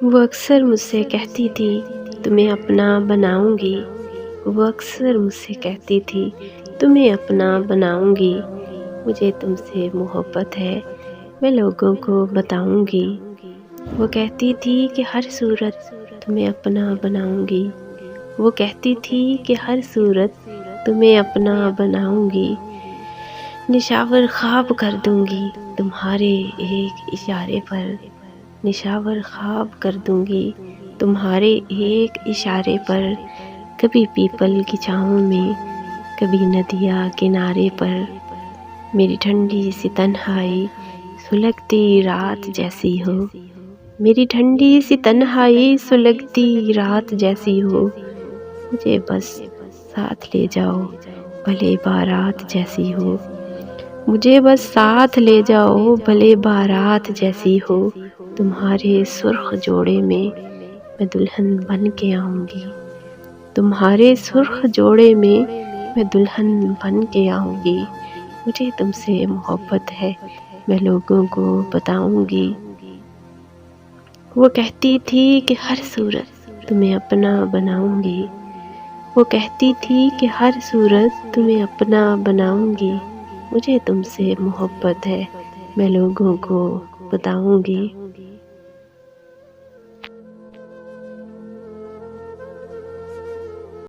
وہ اکثر مجھ سے کہتی تھی تمہیں اپنا بناؤں گی، وہ اکثر مجھ سے کہتی تھی تمہیں اپنا بناؤں گی، مجھے تم سے محبت ہے میں لوگوں کو بتاؤں گی۔ وہ کہتی تھی کہ ہر صورت تمہیں اپنا بناؤں گی، وہ کہتی تھی کہ ہر صورت تمہیں اپنا بناؤں گی، نشاور خواب کر دوں گی تمہارے ایک اشارے پر، نشاور خواب کر دوں گی تمہارے ایک اشارے پر، کبھی پیپل کی چھاؤں میں کبھی ندیا کنارے پر، میری ٹھنڈی سی تنہائی سلگتی رات جیسی ہو، میری ٹھنڈی سی تنہائی سلگتی رات جیسی ہو، مجھے بس ساتھ لے جاؤ بھلے بارات جیسی ہو، مجھے بس ساتھ لے جاؤ بھلے بارات جیسی ہو، تمہارے سرخ جوڑے میں دلہن بن کے آؤں گی، تمہارے سرخ جوڑے میں دلہن بن کے آؤں گی، مجھے تم سے محبت ہے میں لوگوں کو بتاؤں گی۔ وہ کہتی تھی کہ ہر صورت تمہیں اپنا بناؤں گی، وہ کہتی تھی کہ ہر صورت تمہیں اپنا بناؤں گی، مجھے تم سے محبت ہے میں لوگوں کو بتاؤں گی۔